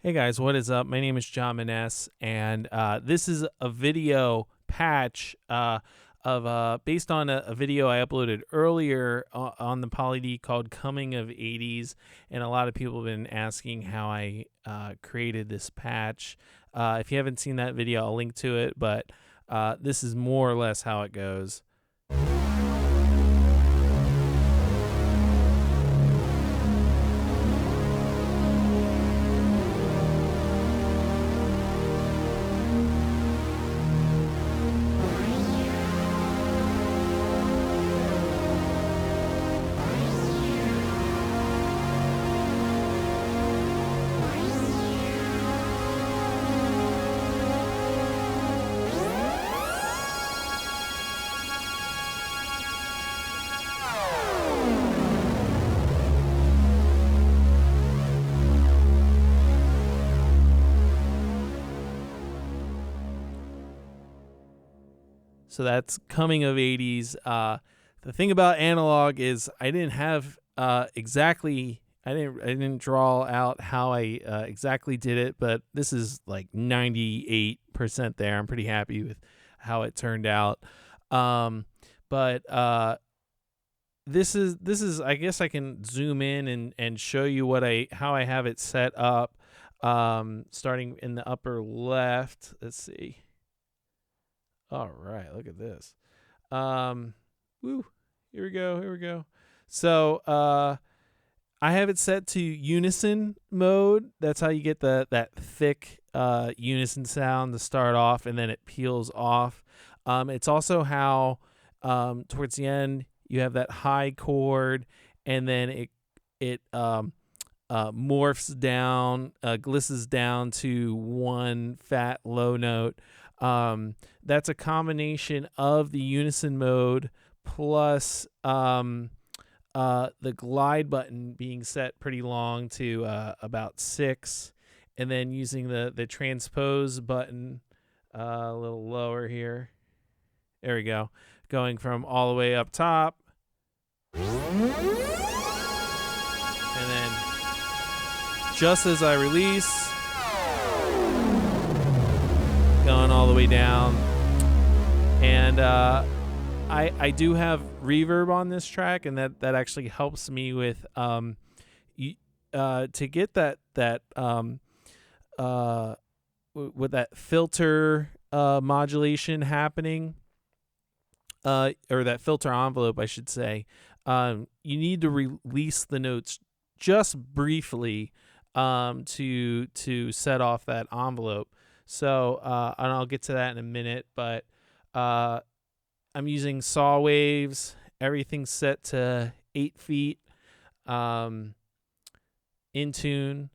Hey guys, what is up? My name is John Maness, and this is a video patch of based on a video I uploaded earlier on the PolyD called "Coming of 80's," and a lot of people have been asking how I created this patch. If you haven't seen that video, I'll link to it, but this is more or less how it goes. So that's Coming of 80's. The thing about analog is I didn't have exactly. I didn't draw out how I exactly did it, but this is like 98% there. I'm pretty happy with how it turned out. But this is I guess I can zoom in and show you how I have it set up. Starting in the upper left. Let's see. All right, look at this. Woo, here we go. So I have it set to unison mode. That's how you get that thick unison sound to start off, and then it peels off. It's also how towards the end you have that high chord, and then it morphs down, glisses down to one fat low note. That's a combination of the unison mode plus the glide button being set pretty long to about 6, and then using the transpose button a little lower here. There we go. Going from all the way up top. And then just as I release, going all the way down. And I do have reverb on this track, and that actually helps me with to get that with that filter modulation happening, or that filter envelope, I should say. You need to release the notes just briefly to set off that envelope. So, and I'll get to that in a minute, but I'm using saw waves. Everything's set to 8 feet in tune.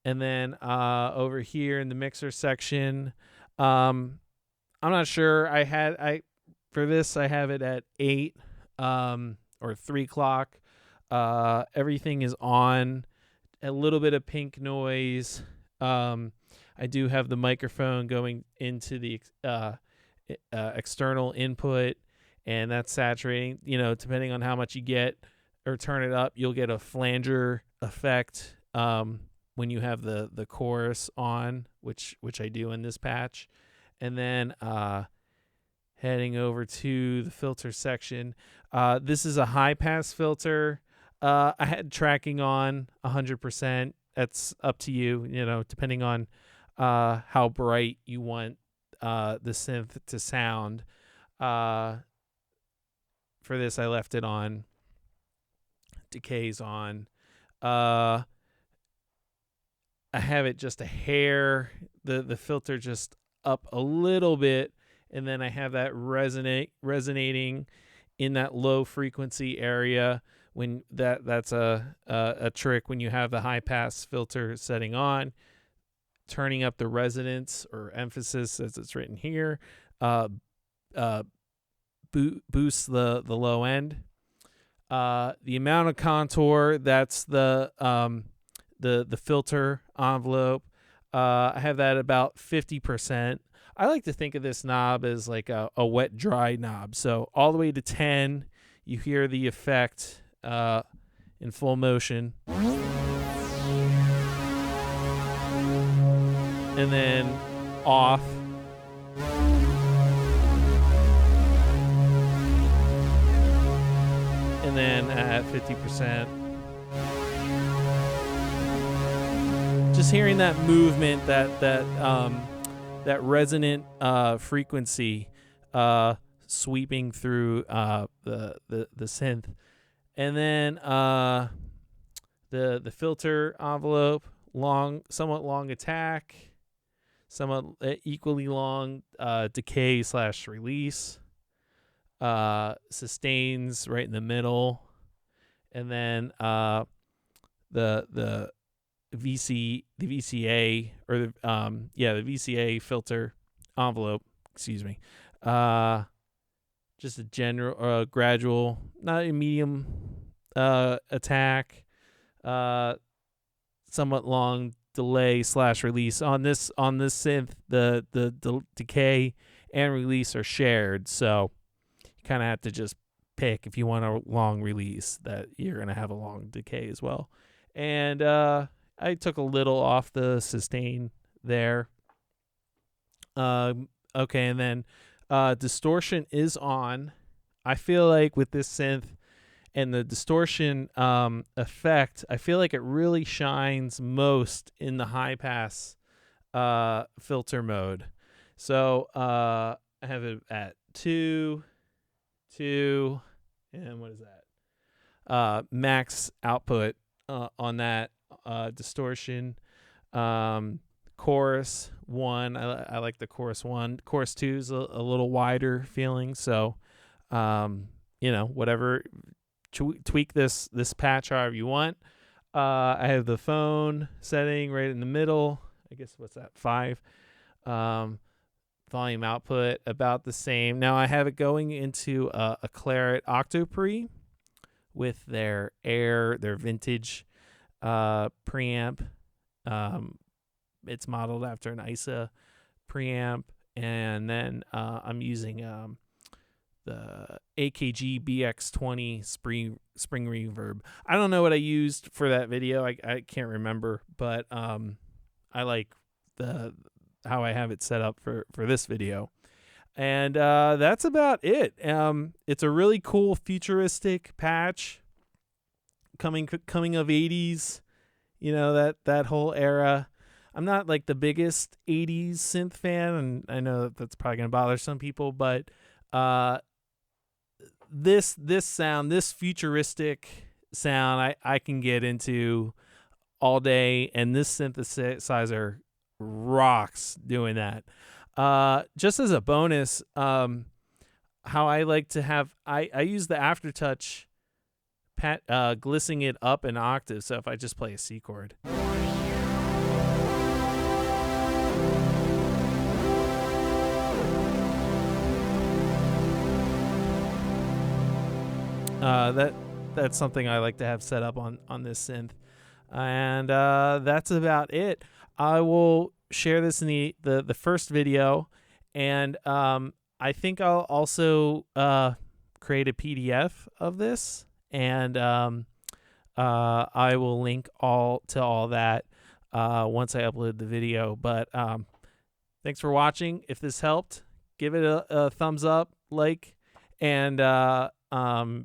And then over here in the mixer section, I'm not sure. For this, I have it at 8 or 3 o'clock. Everything is on. A little bit of pink noise. I do have the microphone going into the external input, and that's saturating. Depending on how much you get or turn it up, you'll get a flanger effect when you have the chorus on, which I do in this patch. And then heading over to the filter section. This is a high pass filter. I had tracking on 100%. That's up to you, depending on how bright you want the synth to sound. For this, I left it on. Decay's on. I have it just a hair, the filter just up a little bit, and then I have that resonating in that low frequency area. When that's a trick when you have the high pass filter setting on, turning up the resonance or emphasis as it's written here, boosts the low end. The amount of contour, that's the filter envelope. I have that about 50%. I like to think of this knob as like a wet dry knob. So all the way to 10, you hear the effect in full motion. and then off. And then at 50%. Just hearing that movement, that resonant frequency sweeping through the synth. And then the filter envelope, somewhat long attack, somewhat equally long decay / release, sustains right in the middle, and then the VCA or the VCA filter envelope, excuse me. Just a general gradual, not a medium attack, somewhat long delay / release. On this synth, the decay and release are shared, so you kind of have to just pick if you want a long release that you're going to have a long decay as well. And I took a little off the sustain there. Okay, and then distortion is on. I feel like with this synth and the distortion effect, I feel like it really shines most in the high pass filter mode. So I have it at 2, and what is that? Max output on that distortion. Chorus 1, I like the chorus 1. Chorus 2 is a little wider feeling, so whatever, tweak this patch however you want. I have the phone setting right in the middle. I guess what's that, 5. Volume output about the same. Now I have it going into a Claret Octopre with their vintage preamp. It's modeled after an ISA preamp, and then I'm using the AKG BX20 spring reverb. I don't know what I used for that video. I can't remember, but I like how I have it set up for this video. And that's about it. It's a really cool futuristic patch coming of 80's, that whole era. I'm not like the biggest 80's synth fan, and I know that's probably going to bother some people, but this sound, this futuristic sound, I can get into all day, and this synthesizer rocks doing that. Just as a bonus, how I like to have, I use the aftertouch glissing it up an octave. So if I just play a C chord, that's something I like to have set up on this synth. And that's about it. I will share this in the first video, and I think I'll also create a PDF of this, and I will link all that once I upload the video. But thanks for watching. If this helped, give it a thumbs up, like, and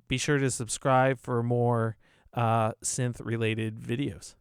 be sure to subscribe for more synth related videos.